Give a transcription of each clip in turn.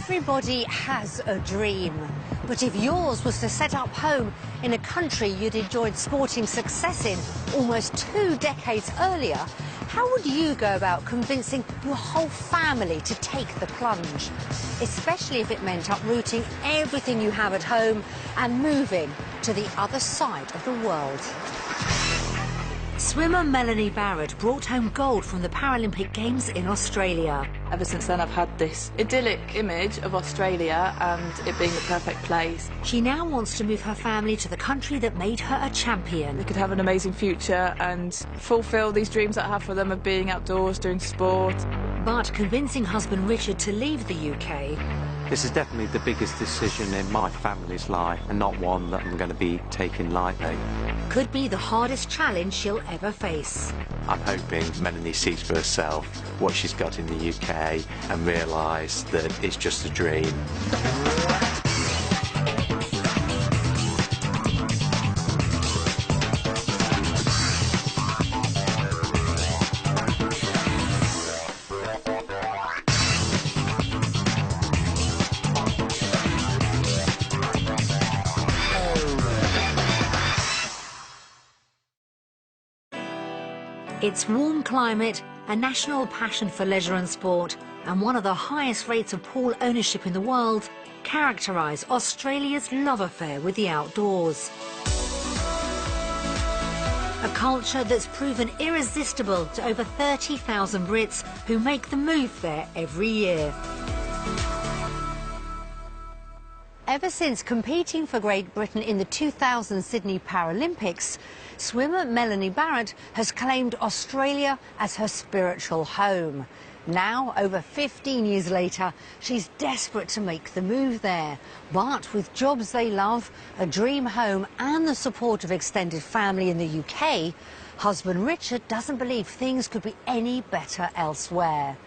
Everybody has a dream, but if yours was to set up home in a country you'd enjoyed sporting success in almost 2 decades earlier, how would you go about convincing your whole family to take the plunge? Especially if it meant uprooting everything you have at home and moving to the other side of the world. Swimmer Melanie Barratt brought home gold from the Paralympic Games in Australia. Ever since then, I've had this idyllic image of Australia and it being the perfect place. She now wants to move her family to the country that made her a champion. We could have an amazing future and fulfil these dreams that I have for them of being outdoors, doing sport. But convincing husband Richard to leave the UK... This is definitely the biggest decision in my family's life, and not one that I'm going to be taking lightly. Could be the hardest challenge she'll ever face. I'm hoping Melanie sees for herself what she's got in the UK and realise that it's just a dream. Its warm climate, a national passion for leisure and sport, and one of the highest rates of pool ownership in the world characterise Australia's love affair with the outdoors. A culture that's proven irresistible to over 30,000 Brits who make the move there every year. Ever since competing for Great Britain in the 2000 Sydney Paralympics, swimmer Melanie Barratt has claimed Australia as her spiritual home. Now, over 15 years later, she's desperate to make the move there. But with jobs they love, a dream home and the support of extended family in the UK, husband Richard doesn't believe things could be any better elsewhere.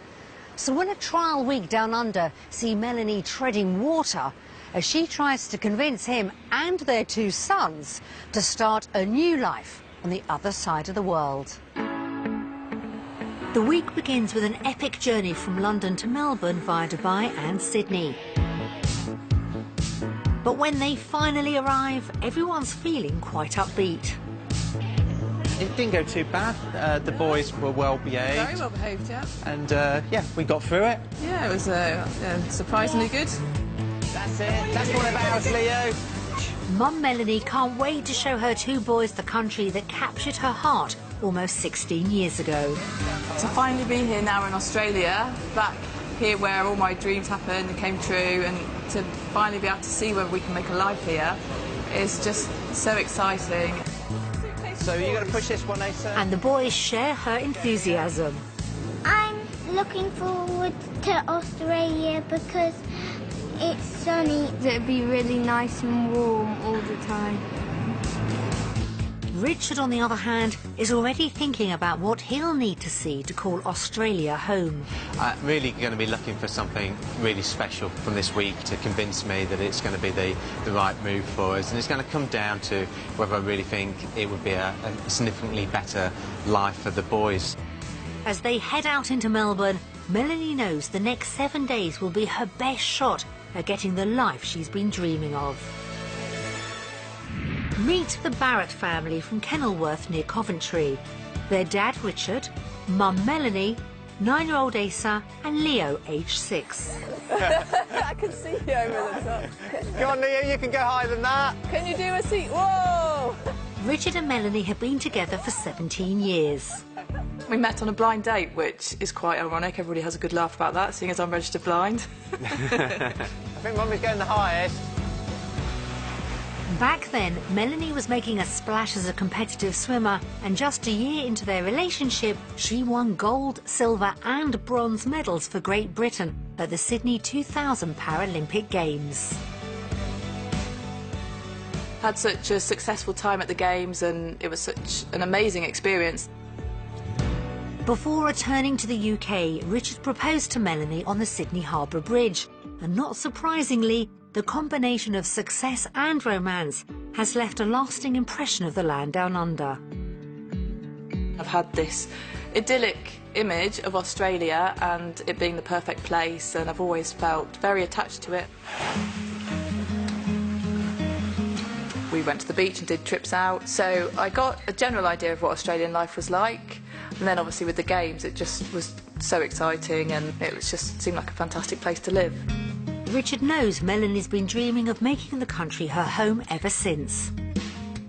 So will a trial week down under see Melanie treading water as she tries to convince him and their 2 sons to start a new life on the other side of the world? The week begins with an epic journey from London to Melbourne via Dubai and Sydney. But when they finally arrive, everyone's feeling quite upbeat. It didn't go too bad. The boys were well behaved. Very well behaved, yeah. And yeah, we got through it. Yeah, it was surprisingly good. That's it. That's what about us, Leo. Mum Melanie can't wait to show her 2 boys the country that captured her heart almost 16 years ago. To finally be here now in Australia, back here where all my dreams happened and came true, and to finally be able to see whether we can make a life here is just so exciting. So you're going to push this one, Asa? And the boys share her enthusiasm. I'm looking forward to Australia because it's sunny. It'd be really nice and warm all the time. Richard, on the other hand, is already thinking about what he'll need to see to call Australia home. Really going to be looking for something really special from this week to convince me that it's going to be the right move for us. And it's going to come down to whether I really think it would be a significantly better life for the boys. As they head out into Melbourne, Melanie knows the next 7 days will be her best shot at getting the life she's been dreaming of. Meet the Barratt family from Kenilworth near Coventry. Their dad, Richard, mum, Melanie, 9-year-old Asa, and Leo, aged 6. I can see you over the top. Go on, Leo, you can go higher than that. Can you do a seat? Whoa! Richard and Melanie have been together for 17 years. We met on a blind date, which is quite ironic. Everybody has a good laugh about that, seeing as I'm registered blind. I think Mummy's going the highest. Back then, Melanie was making a splash as a competitive swimmer, and just a year into their relationship, she won gold, silver and bronze medals for Great Britain at the Sydney 2000 Paralympic Games. Had such a successful time at the Games, and it was such an amazing experience. Before returning to the UK, Richard proposed to Melanie on the Sydney Harbour Bridge, and not surprisingly, the combination of success and romance has left a lasting impression of the land down under. I've had this idyllic image of Australia and it being the perfect place, and I've always felt very attached to it. We went to the beach and did trips out, so I got a general idea of what Australian life was like, and then obviously with the games it just was so exciting and it was just seemed like a fantastic place to live. Richard knows Melanie's been dreaming of making the country her home ever since.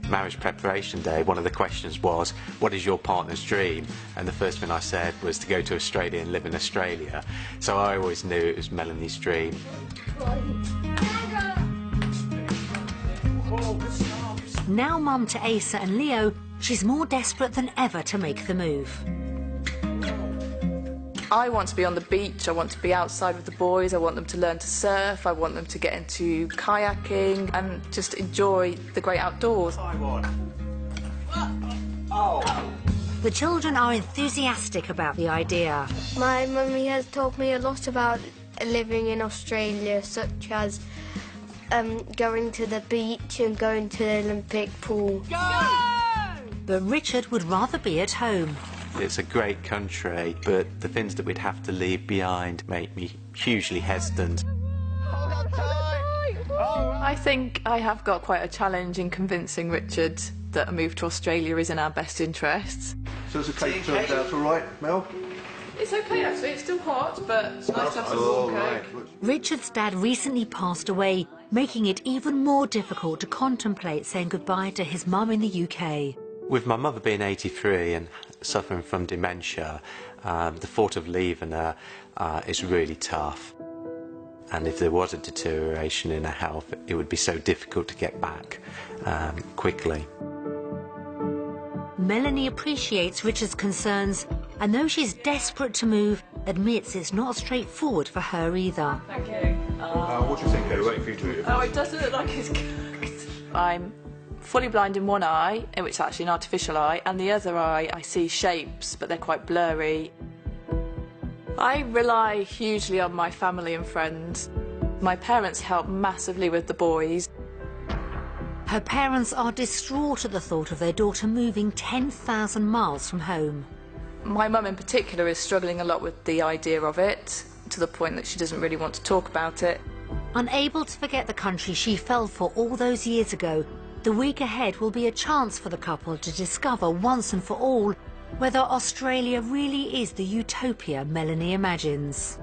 Marriage preparation day, one of the questions was, what is your partner's dream? And the first thing I said was to go to Australia and live in Australia. So I always knew it was Melanie's dream. Now mum to Asa and Leo, she's more desperate than ever to make the move. I want to be on the beach, I want to be outside with the boys, I want them to learn to surf, I want them to get into kayaking and just enjoy the great outdoors. The children are enthusiastic about the idea. My mummy has told me a lot about living in Australia, such as going to the beach and going to the Olympic pool. But Richard would rather be at home. It's a great country, but the things that we'd have to leave behind make me hugely hesitant. I think I have got quite a challenge in convincing Richard that a move to Australia is in our best interests. So the cake turned out all right, Mel? It's okay actually, it's still hot, but it's nice to have some warm cake. Richard's dad recently passed away, making it even more difficult to contemplate saying goodbye to his mum in the UK. With my mother being 83 and suffering from dementia, the thought of leaving her is really tough. And if there was a deterioration in her health, it would be so difficult to get back quickly. Melanie appreciates Richard's concerns, and though she's desperate to move, admits it's not straightforward for her either. Thank you. What do you think? Wait for you to eat. Oh, it doesn't look like it's cooked. I'm fully blind in one eye, which is actually an artificial eye, and the other eye I see shapes, but they're quite blurry. I rely hugely on my family and friends. My parents help massively with the boys. Her parents are distraught at the thought of their daughter moving 10,000 miles from home. My mum in particular is struggling a lot with the idea of it, to the point that she doesn't really want to talk about it. Unable to forget the country she fell for all those years ago, the week ahead will be a chance for the couple to discover once and for all whether Australia really is the utopia Melanie imagines.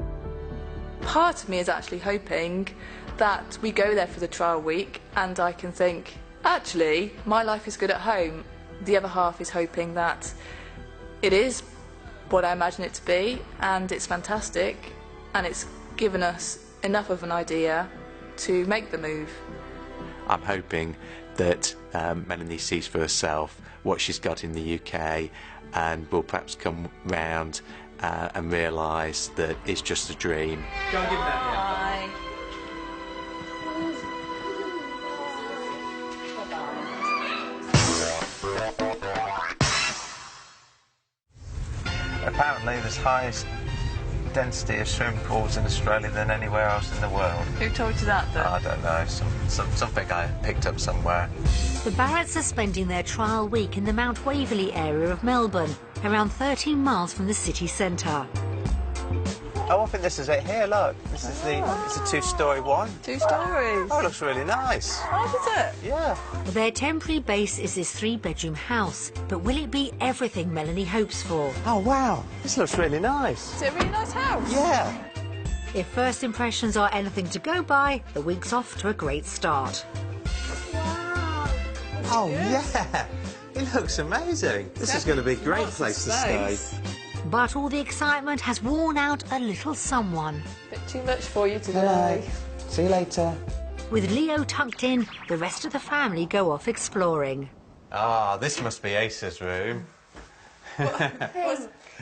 Part of me is actually hoping that we go there for the trial week and I can think, actually, my life is good at home. The other half is hoping that it is what I imagine it to be and it's fantastic and it's given us enough of an idea to make the move. I'm hoping that Melanie sees for herself what she's got in the UK and will perhaps come round and realise that it's just a dream. Go and give him that, yeah. Apparently there's highest density of swimming pools in Australia than anywhere else in the world. Who told you that then? I don't know, something I picked up somewhere. The Barratts are spending their trial week in the Mount Waverley area of Melbourne, around 13 miles from the city centre. Oh, I think this is it here, look. This is it's a two-storey one. 2 stories. Oh, it looks really nice. Oh, is it? Yeah. Their temporary base is this 3-bedroom house, but will it be everything Melanie hopes for? Oh, wow. This looks really nice. Is it a really nice house? Yeah. If first impressions are anything to go by, the week's off to a great start. Oh, yeah. It looks amazing. This is going to be a great place to stay. But all the excitement has worn out a little someone. Bit too much for you today. See you later. With Leo tucked in, the rest of the family go off exploring. Ah, this must be Asa's room.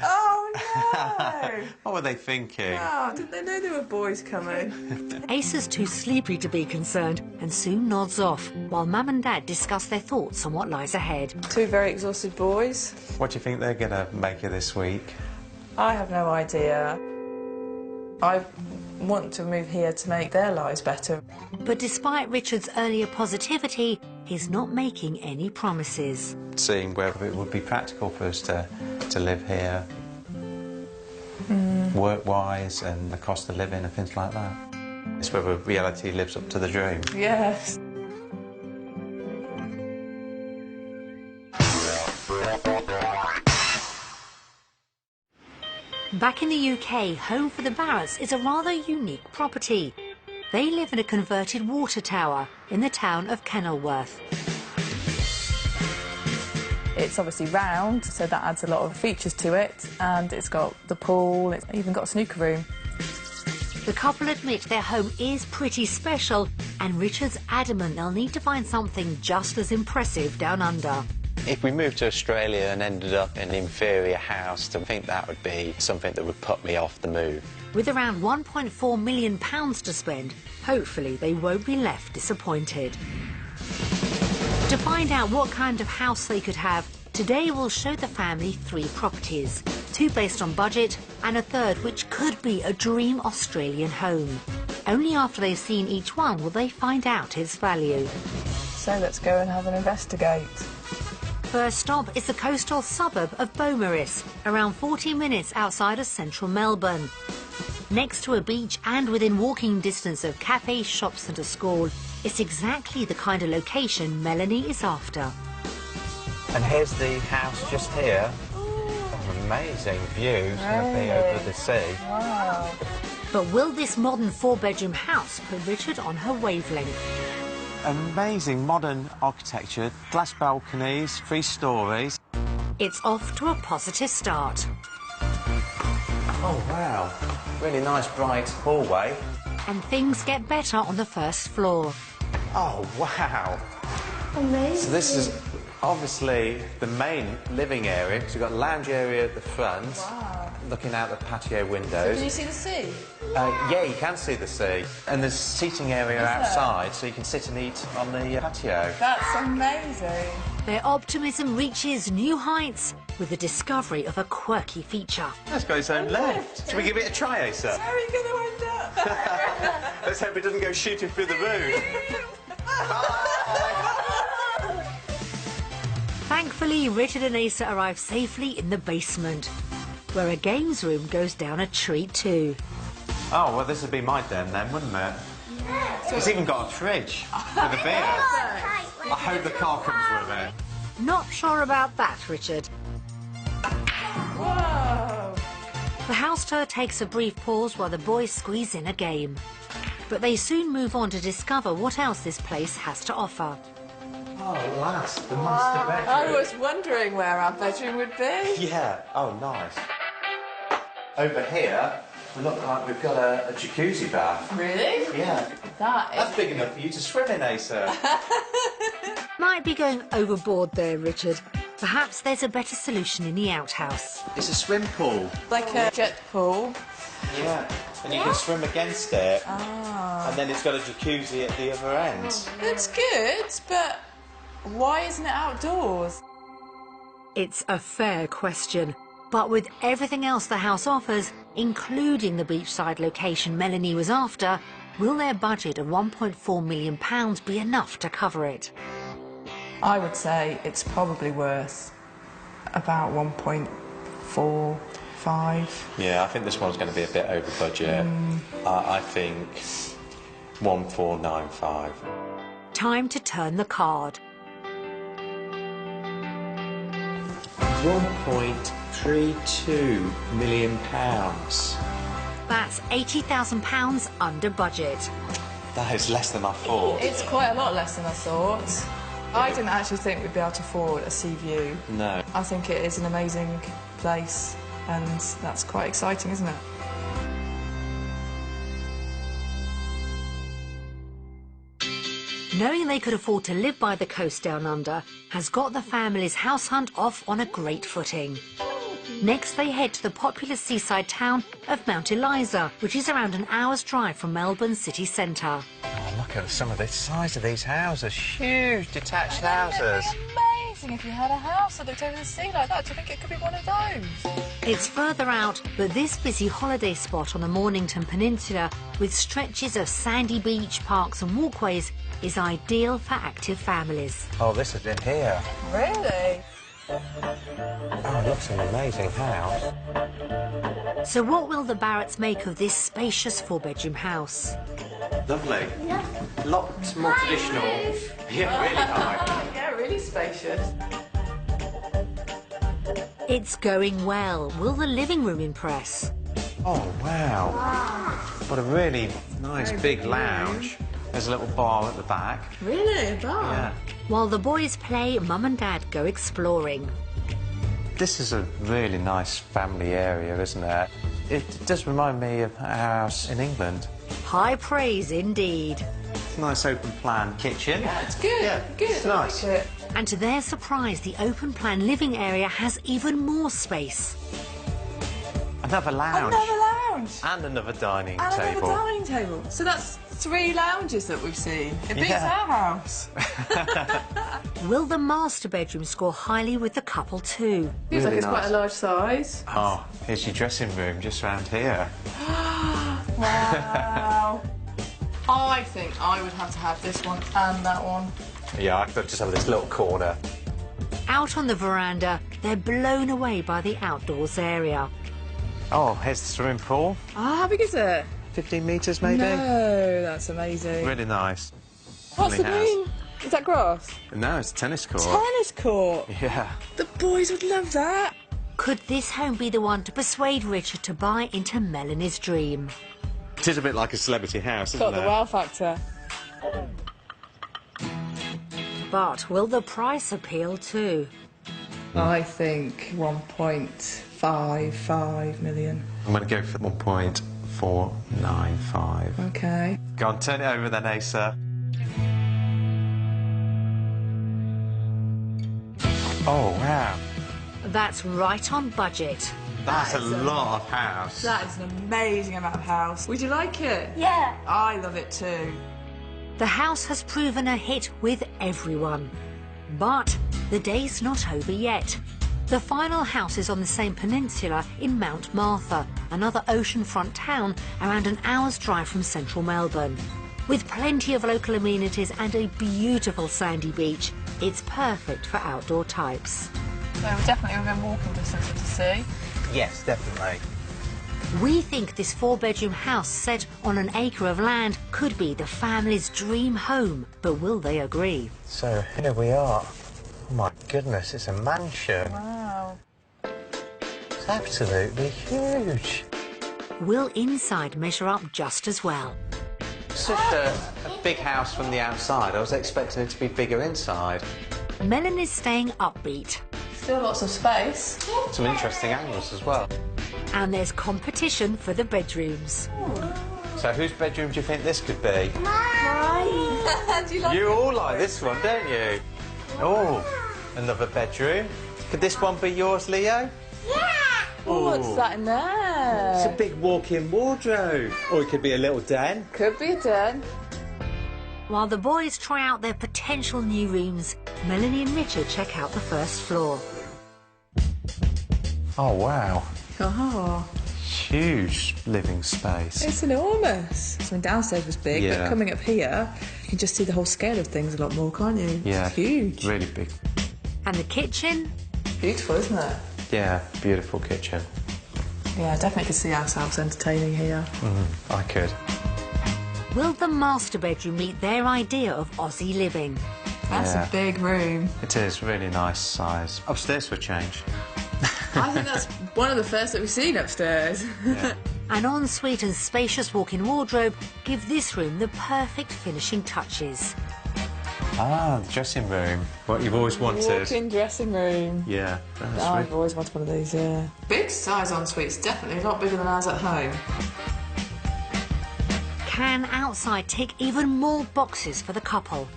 Oh, no! What were they thinking? Oh, didn't they know there were boys coming? Asa's too sleepy to be concerned and soon nods off, while Mum and Dad discuss their thoughts on what lies ahead. 2 very exhausted boys. What do you think they're going to make of this week? I have no idea. I want to move here to make their lives better. But despite Richard's earlier positivity, is not making any promises. Seeing whether it would be practical for us to live here, work-wise, and the cost of living and things like that. It's whether reality lives up to the dream. Yes. Back in the UK, home for the Barratts is a rather unique property. They live in a converted water tower in the town of Kenilworth. It's obviously round, so that adds a lot of features to it, and it's got the pool, it's even got a snooker room. The couple admit their home is pretty special, and Richard's adamant they'll need to find something just as impressive down under. If we moved to Australia and ended up in an inferior house, I think that would be something that would put me off the move. With around £1.4 million to spend, hopefully they won't be left disappointed. To find out what kind of house they could have, today we'll show the family 3 properties, 2 based on budget and a third which could be a dream Australian home. Only after they've seen each one will they find out its value. So let's go and have an investigate. First stop is the coastal suburb of Beaumaris, around 40 minutes outside of central Melbourne. Next to a beach and within walking distance of cafes, shops and a school, it's exactly the kind of location Melanie is after. And here's the house just here. Amazing views, going to be over the sea. Wow. But will this modern 4-bedroom house put Richard on her wavelength? Amazing modern architecture, glass balconies, 3 storeys. It's off to a positive start. Oh, wow. Really nice, bright hallway. And things get better on the first floor. Oh, wow. Amazing. So this is obviously the main living area, because we've got a lounge area at the front, looking out the patio windows. Can you see the sea? Yeah, you can see the sea. And there's a seating area outside, so you can sit and eat on the patio. That's amazing. Their optimism reaches new heights with the discovery of a quirky feature. It's got its own lift. Should we give it a try, Asa? How are you going to end up? Let's hope it doesn't go shooting through the roof. Thankfully, Richard and Asa arrive safely in the basement, where a games room goes down a treat too. Oh, well, this would be my den then, wouldn't it? Yeah. It's even got a fridge with a beer. I hope the car comes with it. Not sure about that, Richard. Whoa! The house tour takes a brief pause while the boys squeeze in a game. But they soon move on to discover what else this place has to offer. Oh, lass, the master bedroom. I was wondering where our bedroom would be. Yeah, oh, nice. Over here, we look like we've got a jacuzzi bath. Really? Yeah. That's big enough for you to swim in, Asa. Might be going overboard there, Richard. Perhaps there's a better solution in the outhouse. It's a swim pool. Like a jet pool. Yeah, and you can swim against it. And then it's got a jacuzzi at the other end. It's good, but why isn't it outdoors? It's a fair question. But with everything else the house offers, including the beachside location Melanie was after, will their budget of £1.4 million be enough to cover it? I would say it's probably worth about 1.45. Yeah, I think this one's going to be a bit over budget. I think 1495. Time to turn the card. £1.32 million. That's £80,000 under budget. That is less than I thought. It's quite a lot less than I thought. I didn't actually think we'd be able to afford a sea view. No. I think it is an amazing place, and that's quite exciting, isn't it? Knowing they could afford to live by the coast down under has got the family's house hunt off on a great footing. Next, they head to the popular seaside town of Mount Eliza, which is around an hour's drive from Melbourne city centre. Oh, look at some of the size of these houses. Huge detached houses. amazing if you had a house that looked over the sea like that. Do you think it could be one of those? It's further out, but this busy holiday spot on the Mornington Peninsula, with stretches of sandy beach, parks and walkways, is ideal for active families. Oh, this is it here. Really? Oh, it looks an amazing house. So what will the Barratts make of this spacious 4-bedroom house? Lovely. Yeah. Lots more traditional. Yeah, really nice. Yeah, really spacious. It's going well. Will the living room impress? Oh, wow. What a really nice big lounge. There's a little bar at the back. Really? A bar? Yeah. While the boys play, Mum and Dad go exploring. This is a really nice family area, isn't it? It does remind me of our house in England. High praise indeed. It's a nice open plan kitchen. Yeah, it's good. Yeah, good. it's nice. I like it. And to their surprise, the open plan living area has even more space. Another lounge. Another lounge. And another dining And table. another dining table. So that's 3 lounges that we've seen. It beats Yeah. our house. Will the master bedroom score highly with the couple too? Feels like Really it's quite nice. a large size. Oh, here's your dressing room just round here. Wow. I think I would have to have this one and that one. Yeah, I could just have this little corner. Out on the veranda, they're blown away by the outdoors area. Oh, here's the swimming pool. Ah, how big is it? 15 metres maybe. No, that's amazing. Really nice. What's the Lovely house. green? Is that grass? No, it's a tennis court. Tennis court. Yeah. The boys would love that. Could this home be the one to persuade Richard to buy into Melanie's dream? It is a bit like a celebrity house, isn't Got the it? wow factor. But will the price appeal too? I think 1.55 million. I'm going to go for 1.495. Okay. Go on, turn it over then, Asa. Oh, wow. That's right on budget. That's a lot of house. That is an amazing amount of house. Would you like it? Yeah. I love it too. The house has proven a hit with everyone. But the day's not over yet. The final house is on the same peninsula in Mount Martha, another oceanfront town around an hour's drive from central Melbourne. With plenty of local amenities and a beautiful sandy beach, it's perfect for outdoor types. So we're definitely within walking distance of the sea. Yes, definitely. We think this 4-bedroom house set on an acre of land could be the family's dream home, but will they agree? So, here we are. Oh, my goodness, it's a mansion. Wow. It's absolutely huge. Will inside measure up just as well? Such a big house from the outside. I was expecting it to be bigger inside. Melanie's staying upbeat. Still lots of space. Some interesting angles as well. And there's competition for the bedrooms. So whose bedroom do you think this could be? Do you like You all like this one, don't you? Oh, another bedroom. Could this one be yours, Leo? What's that in there? It's a big walk-in wardrobe. Or it could be a little den. Could be a den. While the boys try out their potential new rooms, Melanie and Richard check out the first floor. Oh, wow. Oh, Huge living space. it's enormous. I mean, downstairs was big, Yeah. but coming up here, you can just see the whole scale of things a lot more, can't you? Yeah. It's huge. Really big. And the kitchen? Beautiful, isn't it? Yeah, beautiful kitchen. Yeah, I definitely could see ourselves entertaining here. I could. Will the master bedroom meet their idea of Aussie living? That's Yeah. a big room. It is really nice size. Upstairs for a change. I think that's one of the first that we've seen upstairs. Yeah. An ensuite and spacious walk-in wardrobe give this room the perfect finishing touches. Ah, the dressing room. What you've always wanted. Walk-in dressing room. Yeah. That's I've really... always wanted one of these, yeah. Big size ensuite's definitely a lot bigger than ours at home. Can outside tick even more boxes for the couple?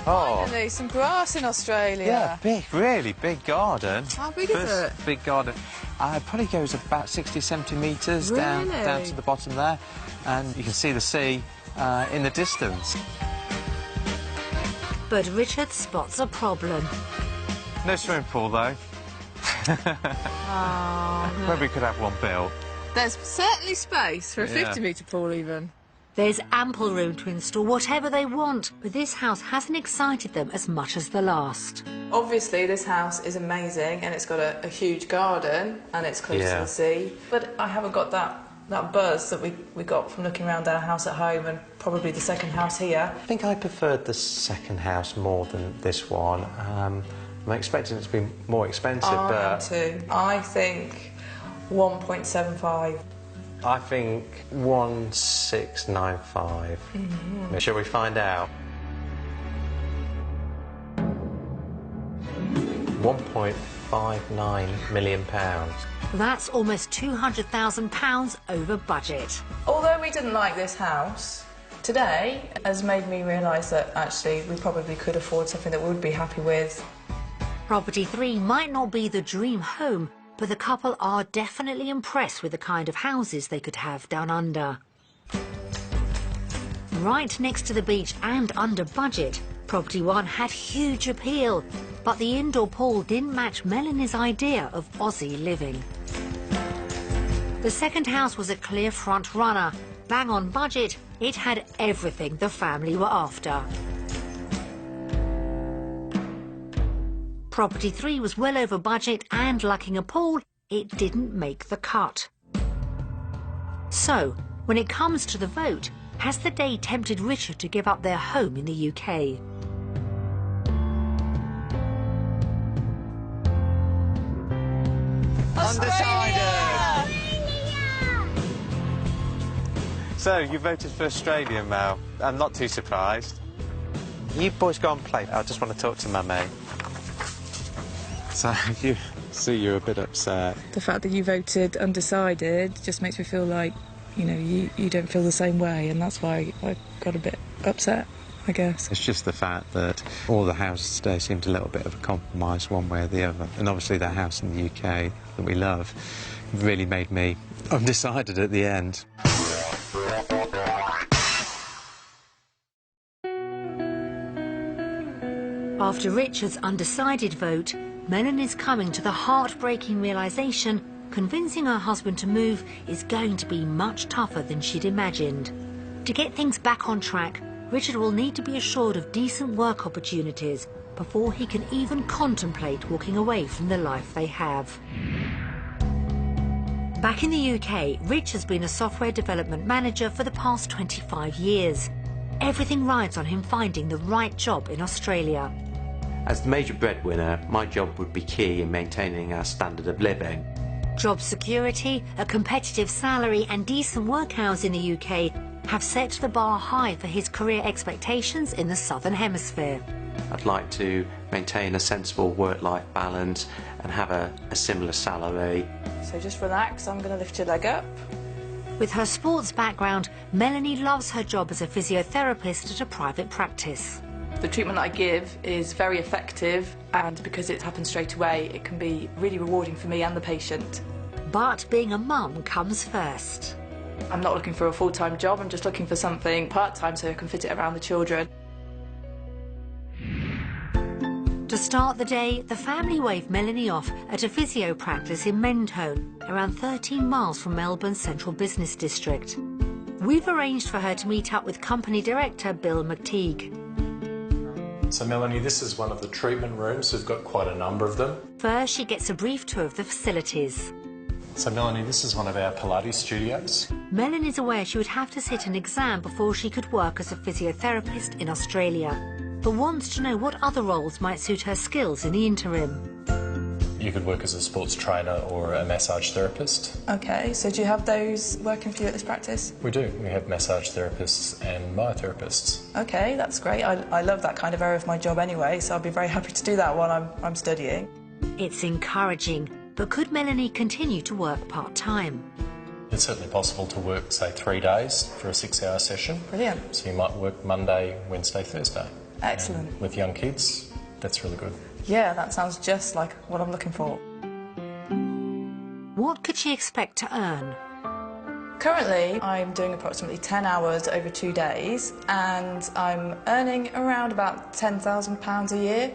Oh. Finally, some grass in Australia. Yeah, big, really big garden. How big is First it? big garden. It probably goes about 60, 70 metres down Really? to the bottom there. And you can see the sea in the distance. But Richard spots a problem. No swimming pool, though. Maybe we could have one built. There's certainly space for a 50-metre pool even. There's ample room to install whatever they want, but this house hasn't excited them as much as the last. Obviously, this house is amazing and it's got a huge garden and it's close to the sea. But I haven't got that buzz that we got from looking around our house at home and probably the second house here. I think I preferred the second house more than this one. I'm expecting it to be more expensive, but... I am too. I think 1.75. I think 1695. Shall we find out? 1.59 million pounds. That's almost £200,000 over budget. Although we didn't like this house, today has made me realise that actually we probably could afford something that we would be happy with. Property 3 might not be the dream home, but the couple are definitely impressed with the kind of houses they could have down under. Right next to the beach and under budget, Property 1 had huge appeal, but the indoor pool didn't match Melanie's idea of Aussie living. The second house was a clear front runner. Bang on budget, it had everything the family were after. Property 3 was well over budget and lacking a pool, it didn't make the cut. So, when it comes to the vote, has the day tempted Richard to give up their home in the UK? Undecided! So, you voted for Australia, Mel. I'm not too surprised. You boys go and play. I just want to talk to my mate. So, you see you're a bit upset. The fact that you voted undecided just makes me feel like, you know, you don't feel the same way, and that's why I got a bit upset, I guess. It's just the fact that all the houses today seemed a little bit of a compromise one way or the other. And obviously that house in the UK that we love really made me undecided at the end. After Richard's undecided vote, Melanie's coming to the heartbreaking realisation convincing her husband to move is going to be much tougher than she'd imagined. To get things back on track, Richard will need to be assured of decent work opportunities before he can even contemplate walking away from the life they have. Back in the UK, Rich has been a software development manager for the past 25 years. Everything rides on him finding the right job in Australia. As the major breadwinner, my job would be key in maintaining our standard of living. Job security, a competitive salary and decent work hours in the UK have set the bar high for his career expectations in the Southern Hemisphere. I'd like to maintain a sensible work-life balance and have a similar salary. So just relax, I'm going to lift your leg up. With her sports background, Melanie loves her job as a physiotherapist at a private practice. The treatment I give is very effective, and because it happens straight away, it can be really rewarding for me and the patient. But being a mum comes first. I'm not looking for a full-time job, I'm just looking for something part-time so I can fit it around the children. To start the day, the family waved Melanie off at a physio practice in Mentone, around 13 miles from Melbourne's central business district. We've arranged for her to meet up with company director Bill McTeague. So Melanie, this is one of the treatment rooms. We've got quite a number of them. First, she gets a brief tour of the facilities. So Melanie, this is one of our Pilates studios. Melanie's aware she would have to sit an exam before she could work as a physiotherapist in Australia, but wants to know what other roles might suit her skills in the interim. You could work as a sports trainer or a massage therapist. Okay, so do you have those working for you at this practice? We do. We have massage therapists and myotherapists. Okay, that's great. I love that kind of area of my job anyway, so I'll be very happy to do that while I'm studying. It's encouraging, but could Melanie continue to work part-time? It's certainly possible to work, say, 3 days for a 6-hour session. Brilliant. So you might work Monday, Wednesday, Thursday. Excellent. And with young kids, that's really good. Yeah, that sounds just like what I'm looking for. What could she expect to earn? Currently, I'm doing approximately 10 hours over 2 days, and I'm earning around about £10,000 a year.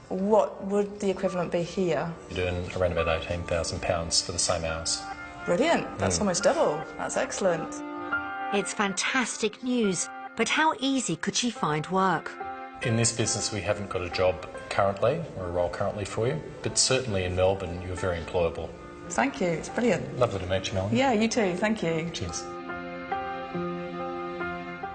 What would the equivalent be here? You're doing around about £18,000 for the same hours. Brilliant. That's almost double. That's excellent. It's fantastic news, but how easy could she find work? In this business, we haven't got a job currently, or a role currently for you, but certainly in Melbourne, you're very employable. Thank you. It's brilliant. Lovely to meet you, Melanie. Yeah, you too. Thank you. Cheers.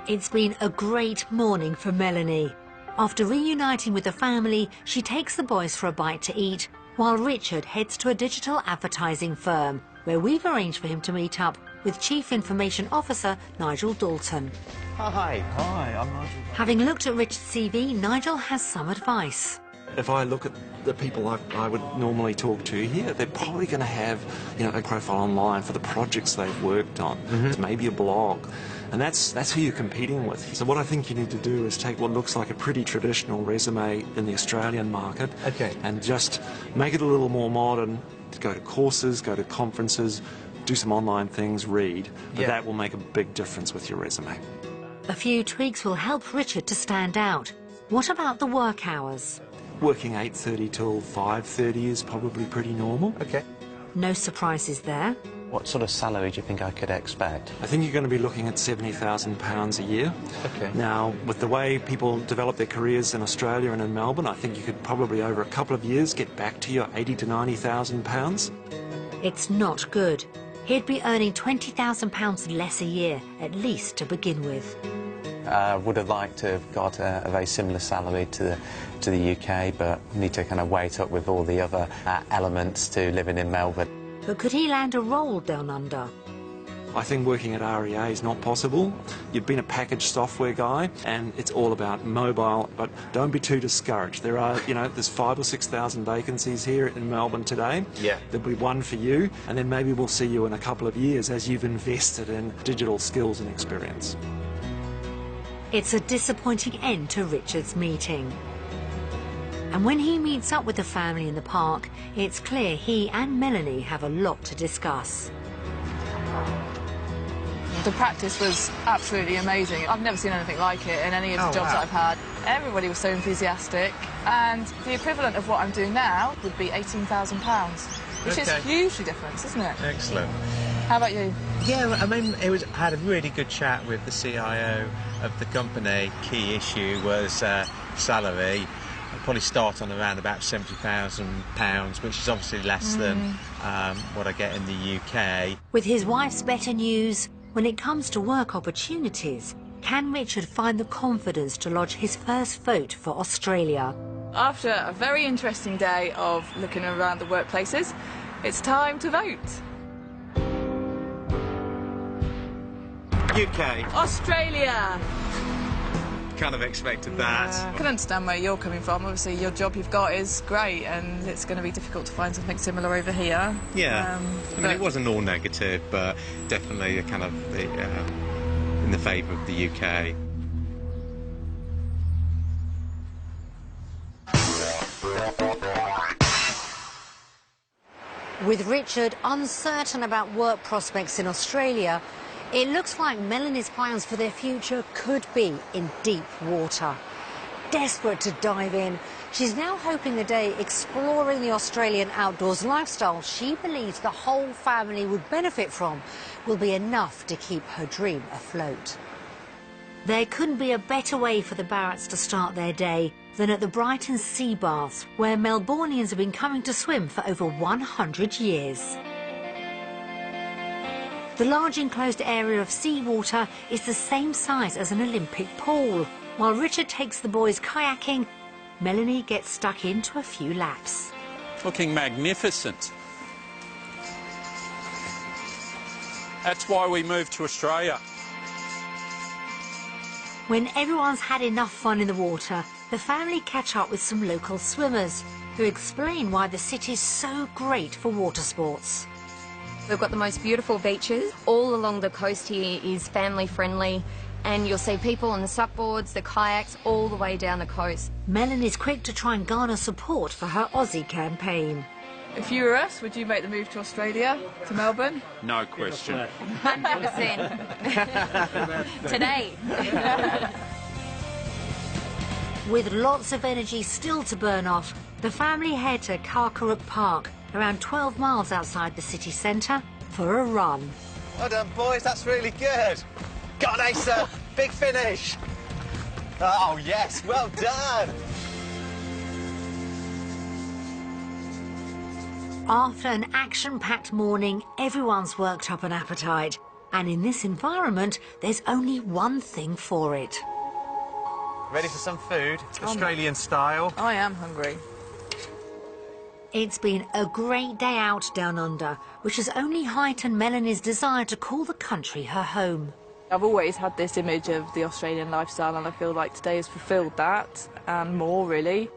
It's been a great morning for Melanie. After reuniting with the family, she takes the boys for a bite to eat, while Richard heads to a digital advertising firm, where we've arranged for him to meet up with Chief Information Officer Nigel Dalton. Hi. Hi, I'm Nigel. Having looked at Richard's CV, Nigel has some advice. If I look at the people I would normally talk to here, they're probably going to have, you know, a profile online for the projects they've worked on. It's maybe a blog. And that's who you're competing with. So what I think you need to do is take what looks like a pretty traditional resume in the Australian market and just make it a little more modern. Go to courses, go to conferences, do some online things, read. But that will make a big difference with your resume. A few tweaks will help Richard to stand out. What about the work hours? Working 8:30 till 5:30 is probably pretty normal. Okay. No surprises there. What sort of salary do you think I could expect? I think you're going to be looking at £70,000 a year. Okay. Now, with the way people develop their careers in Australia and in Melbourne, I think you could probably, over a couple of years, get back to your £80,000 to £90,000. It's not good. He'd be earning £20,000 less a year, at least to begin with. Would have liked to have got a very similar salary to the UK, but need to kind of wait up with all the other elements to living in Melbourne. But could he land a role down under? I think working at REA is not possible. You've been a packaged software guy, and it's all about mobile, but don't be too discouraged. There are, you know, there's 5,000 or 6,000 vacancies here in Melbourne today. Yeah. There'll be one for you, and then maybe we'll see you in a couple of years as you've invested in digital skills and experience. It's a disappointing end to Richard's meeting. And when he meets up with the family in the park, it's clear he and Melanie have a lot to discuss. The practice was absolutely amazing. I've never seen anything like it in any of the jobs that I've had. Everybody was so enthusiastic, and the equivalent of what I'm doing now would be £18,000, which is hugely different, isn't it? Excellent. How about you? Yeah, I mean, I had a really good chat with the CIO of the company. Key issue was salary. I'd probably start on around about £70,000, which is obviously less than what I get in the UK. With his wife's better news, when it comes to work opportunities, can Richard find the confidence to lodge his first vote for Australia? After a very interesting day of looking around the workplaces, it's time to vote. UK. Australia! Kind of expected that. I can understand where you're coming from. Obviously, your job you've got is great, and it's going to be difficult to find something similar over here. Yeah. I mean, it wasn't all negative, but definitely kind of in the favour of the UK. With Richard uncertain about work prospects in Australia, it looks like Melanie's plans for their future could be in deep water. Desperate to dive in, she's now hoping the day exploring the Australian outdoors lifestyle she believes the whole family would benefit from will be enough to keep her dream afloat. There couldn't be a better way for the Barratts to start their day than at the Brighton Sea Baths, where Melbournians have been coming to swim for over 100 years. The large enclosed area of seawater is the same size as an Olympic pool. While Richard takes the boys kayaking, Melanie gets stuck into a few laps. Looking magnificent. That's why we moved to Australia. When everyone's had enough fun in the water, the family catch up with some local swimmers who explain why the city's so great for water sports. We've got the most beautiful beaches. All along the coast here is family friendly, and you'll see people on the supboards, the kayaks, all the way down the coast. Melanie's quick to try and garner support for her Aussie campaign. If you were us, would you make the move to Australia, to Melbourne? No question. 100%. Today. With lots of energy still to burn off, the family head to Carcarook Park, around 12 miles outside the city centre, for a run. Well done, boys, that's really good. Got an Asa, big finish. Oh, yes, well done. After an action-packed morning, everyone's worked up an appetite. And in this environment, there's only one thing for it. Ready for some food? Australian style. I am hungry. It's been a great day out down under, which has only heightened Melanie's desire to call the country her home. I've always had this image of the Australian lifestyle, and I feel like today has fulfilled that, and more, really.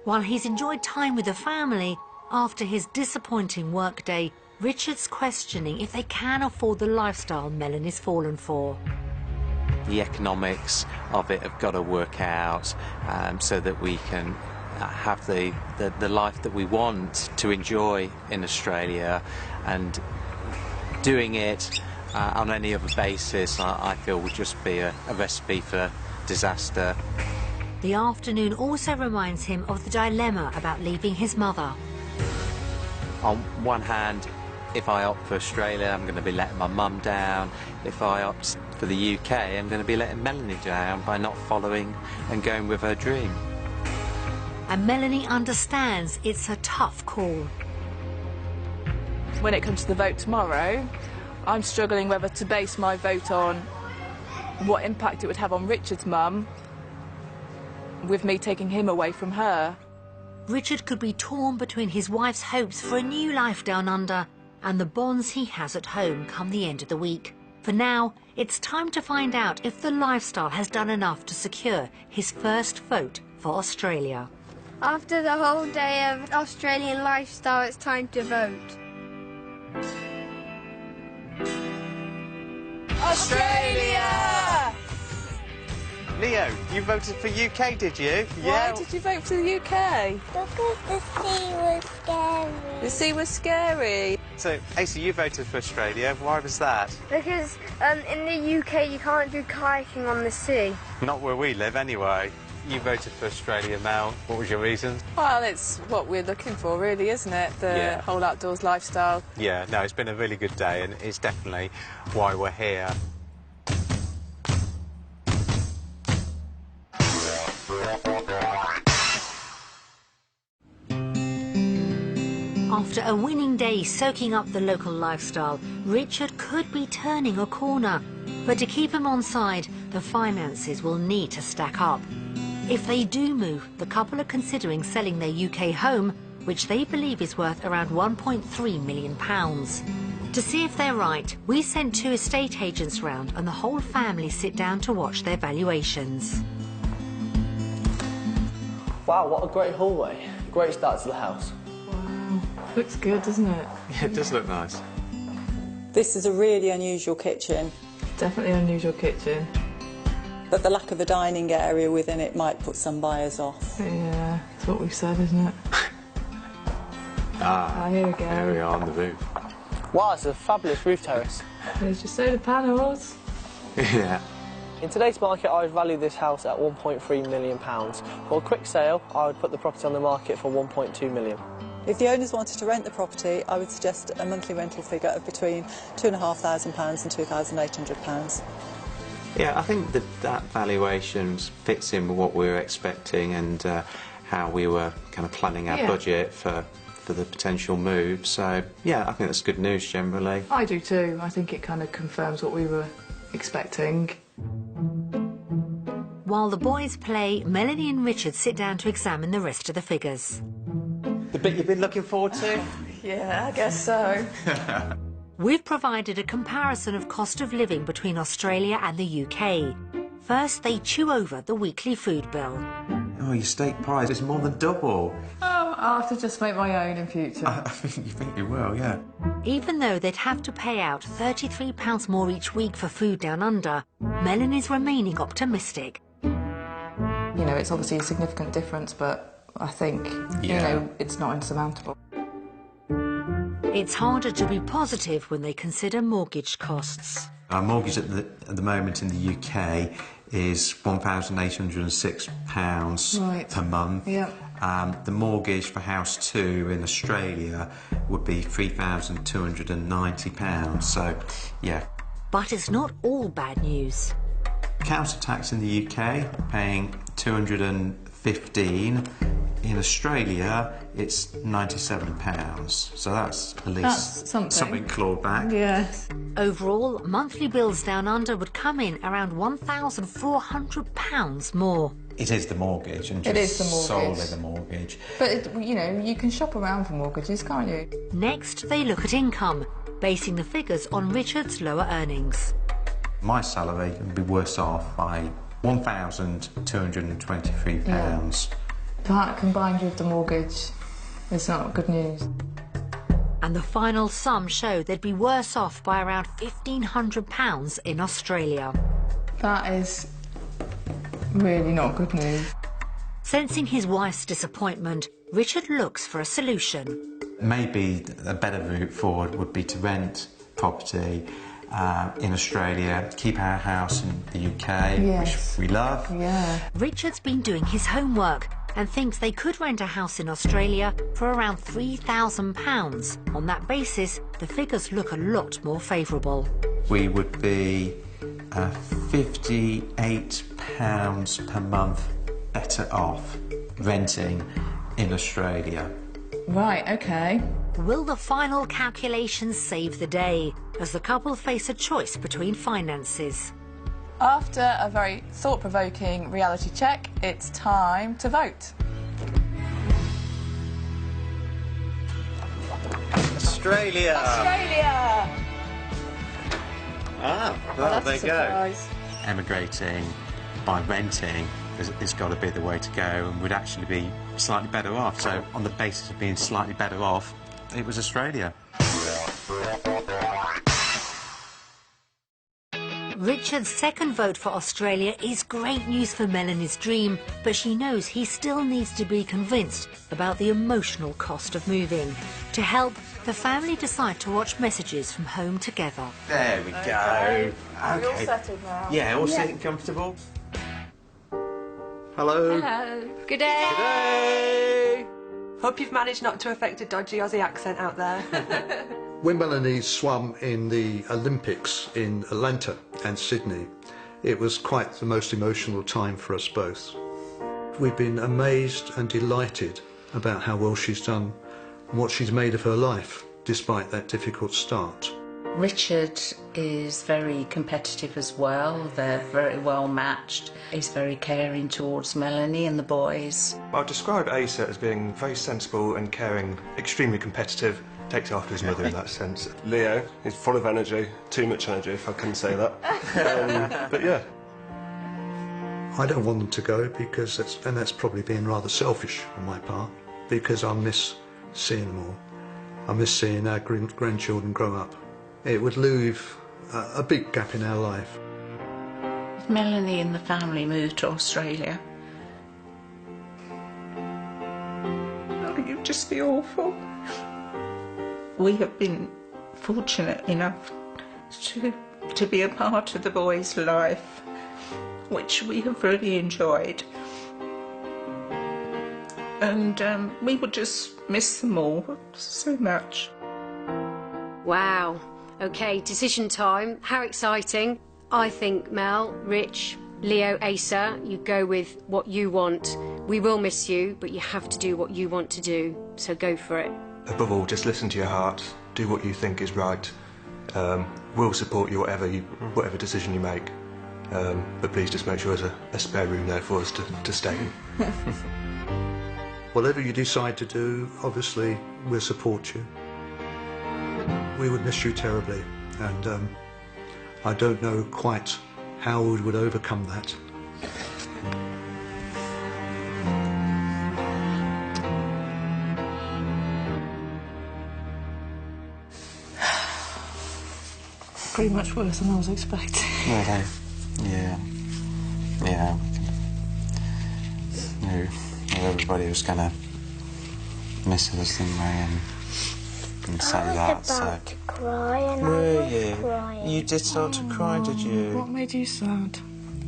While he's enjoyed time with the family, after his disappointing workday, Richard's questioning if they can afford the lifestyle Melanie's fallen for. The economics of it have got to work out so that we can have the life that we want to enjoy in Australia, and doing it on any other basis I feel would just be a recipe for disaster. The afternoon also reminds him of the dilemma about leaving his mother. On one hand, if I opt for Australia, I'm going to be letting my mum down. If I opt for the UK, I'm going to be letting Melanie down by not following and going with her dream. And Melanie understands it's a tough call. When it comes to the vote tomorrow, I'm struggling whether to base my vote on what impact it would have on Richard's mum, with me taking him away from her. Richard could be torn between his wife's hopes for a new life down under and the bonds he has at home come the end of the week. For now, it's time to find out if the lifestyle has done enough to secure his first vote for Australia. After the whole day of Australian lifestyle, it's time to vote. Australia! Leo, you voted for UK, did you? Why did you vote for the UK? Because the sea was scary. The sea was scary. So, Asa, you voted for Australia. Why was that? Because in the UK you can't do kayaking on the sea. Not where we live, anyway. You voted for Australia, Mel. What was your reason? Well, it's what we're looking for, really, isn't it? The whole outdoors lifestyle. Yeah, no, it's been a really good day, and it's definitely why we're here. After a winning day soaking up the local lifestyle, Richard could be turning a corner. But to keep him on side, the finances will need to stack up. If they do move, the couple are considering selling their UK home, which they believe is worth around £1.3 million. To see if they're right, we sent 2 estate agents round and the whole family sit down to watch their valuations. Wow, what a great hallway. Great start to the house. Wow, looks good, doesn't it? Yeah, it does look nice. This is a really unusual kitchen. Definitely an unusual kitchen. But the lack of a dining area within it might put some buyers off. Yeah, that's what we've said, isn't it? Here we go. There we are on the roof. Wow, it's a fabulous roof terrace. There's your solar panels. Yeah. In today's market, I would value this house at £1.3 million. For a quick sale, I would put the property on the market for £1.2 million. If the owners wanted to rent the property, I would suggest a monthly rental figure of between £2,500 and £2,800. Yeah, I think that valuation fits in with what we were expecting and how we were kind of planning our budget for the potential move. So, yeah, I think that's good news generally. I do too. I think it kind of confirms what we were expecting. While the boys play, Melanie and Richard sit down to examine the rest of the figures. The bit you've been looking forward to? Yeah, I guess so. We've provided a comparison of cost of living between Australia and the UK. First, they chew over the weekly food bill. Oh, your steak pie is more than double. Oh, I'll have to just make my own in future. I think you will, yeah. Even though they'd have to pay out £33 more each week for food down under, Melanie's remaining optimistic. You know, it's obviously a significant difference, but I think, you know, it's not insurmountable. It's harder to be positive when they consider mortgage costs. Our mortgage at the moment in the UK is £1,806 per month. Yep. The mortgage for house 2 in Australia would be £3,290. So, yeah. But it's not all bad news. Council tax in the UK, paying £215. In Australia, it's £97. So that's at least something clawed back. Yes. Overall, monthly bills down under would come in around £1,400 more. It is the mortgage, and just It is the mortgage. solely the mortgage. But, you know, you can shop around for mortgages, can't you? Next, they look at income, basing the figures on Richard's lower earnings. My salary would be worse off by £1,223. Yeah. That combined with the mortgage is not good news. And the final sum showed they'd be worse off by around £1,500 in Australia. That is really not good news. Sensing his wife's disappointment, Richard looks for a solution. Maybe a better route forward would be to rent property in Australia, keep our house in the UK, which we love. Yeah. Richard's been doing his homework and thinks they could rent a house in Australia for around £3,000. On that basis, the figures look a lot more favourable. We would be £58 per month better off renting in Australia. Right, OK. Will the final calculations save the day, as the couple face a choice between finances? After a very thought-provoking reality check, it's time to vote. Australia! Australia! Ah, well, there you go. Emigrating by renting has got to be the way to go, and would actually be slightly better off. So, on the basis of being slightly better off, it was Australia. Richard's second vote for Australia is great news for Melanie's dream, but she knows he still needs to be convinced about the emotional cost of moving. To help, the family decide to watch messages from home together. There we go. Okay. Are we all settled now? Yeah, all sitting comfortable. Hello. Hello. Good day. Good day. Hope you've managed not to affect a dodgy Aussie accent out there. When Melanie swam in the Olympics in Atlanta and Sydney, it was quite the most emotional time for us both. We've been amazed and delighted about how well she's done and what she's made of her life, despite that difficult start. Richard is very competitive as well. They're very well matched. He's very caring towards Melanie and the boys. I'd describe Asa as being very sensible and caring, extremely competitive, takes after his mother in that sense. Leo is full of energy, too much energy if I can say that. But yeah. I don't want them to go because that's probably being rather selfish on my part, because I miss seeing them all. I miss seeing our grandchildren grow up. It would leave a big gap in our life. If Melanie and the family moved to Australia, it would just be awful. We have been fortunate enough to be a part of the boys' life, which we have really enjoyed. And we would just miss them all so much. Wow. OK, decision time. How exciting. I think, Mel, Rich, Leo, Asa, you go with what you want. We will miss you, but you have to do what you want to do, so go for it. Above all, just listen to your heart, do what you think is right. We'll support you whatever decision you make. But please just make sure there's a spare room there for us to stay in. Whatever you decide to do, obviously, we'll support you. We would miss you terribly, and I don't know quite how we would overcome that. Pretty much worse than I was expecting. Okay. Yeah. Yeah. Knew everybody was going to miss us, didn't they? And and say I was that. about to cry and I Were was you? crying. You did start to cry, did you? What made you sad?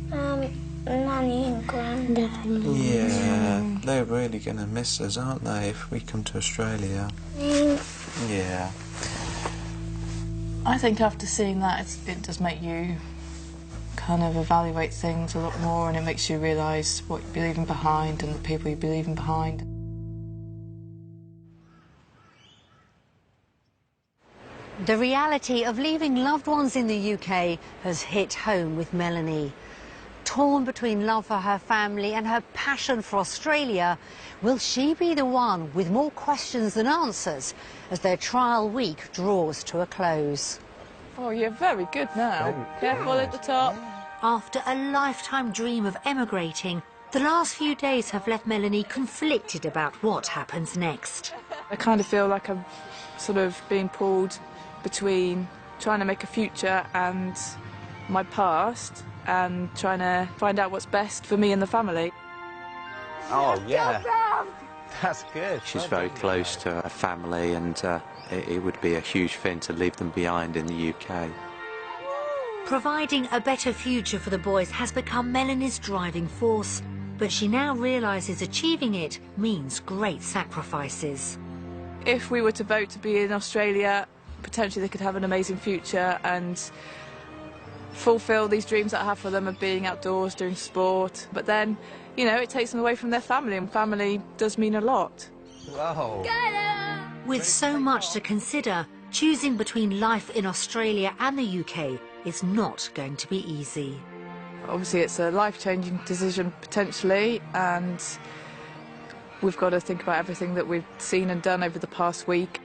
Nanny and Grandad. Yeah, they're really going to miss us, aren't they, if we come to Australia? Yeah. I think after seeing that, it does make you kind of evaluate things a lot more, and it makes you realise what you're leaving behind and the people you're leaving behind. The reality of leaving loved ones in the UK has hit home with Melanie. Torn between love for her family and her passion for Australia, will she be the one with more questions than answers as their trial week draws to a close? Oh, you're very good now. Careful at the top. After a lifetime dream of emigrating, the last few days have left Melanie conflicted about what happens next. I kind of feel like I'm sort of being pulled between trying to make a future and my past, and trying to find out what's best for me and the family. Oh, yeah. That's good. She's very close to her family, and it would be a huge thing to leave them behind in the UK. Providing a better future for the boys has become Melanie's driving force, but she now realises achieving it means great sacrifices. If we were to vote to be in Australia, potentially they could have an amazing future and fulfil these dreams that I have for them of being outdoors, doing sport. But then, you know, it takes them away from their family, and family does mean a lot. Whoa. With so much to consider, choosing between life in Australia and the UK is not going to be easy. Obviously it's a life-changing decision potentially, and we've got to think about everything that we've seen and done over the past week.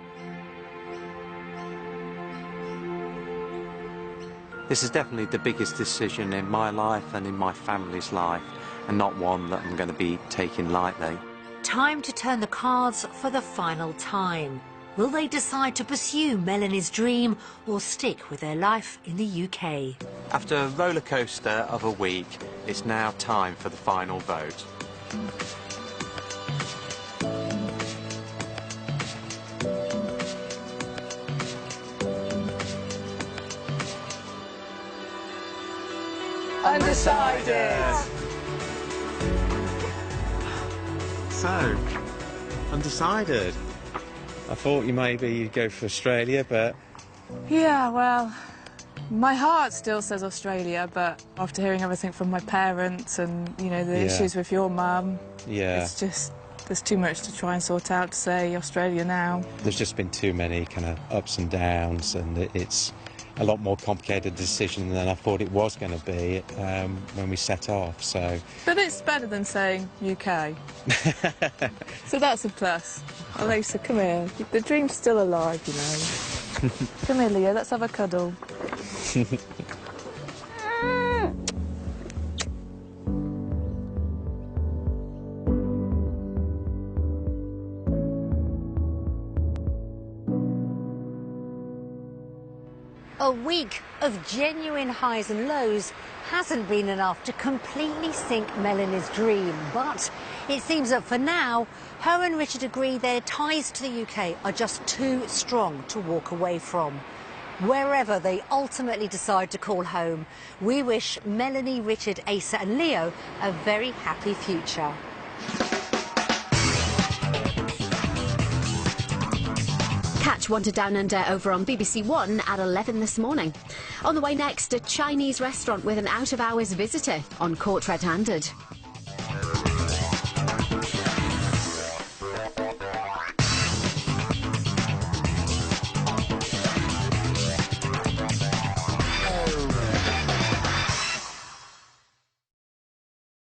This is definitely the biggest decision in my life and in my family's life, and not one that I'm going to be taking lightly. Time to turn the cards for the final time. Will they decide to pursue Melanie's dream or stick with their life in the UK? After a roller coaster of a week, it's now time for the final vote. Undecided. So, undecided. I thought you'd go for Australia, but... Yeah, well, my heart still says Australia, but after hearing everything from my parents and, you know, the issues with your mum, it's just, there's too much to try and sort out to say Australia now. There's just been too many kind of ups and downs, and it's a lot more complicated decision than I thought it was going to be when we set off, so... But it's better than saying UK. So that's a plus. Elisa, come here. The dream's still alive, you know. Come here, Leo, let's have a cuddle. A week of genuine highs and lows hasn't been enough to completely sink Melanie's dream, but it seems that for now, her and Richard agree their ties to the UK are just too strong to walk away from. Wherever they ultimately decide to call home, we wish Melanie, Richard, Asa and Leo a very happy future. Catch Wanted Down Under over on BBC One at 11 this morning. On the way next, a Chinese restaurant with an out-of-hours visitor on Caught Red-Handed.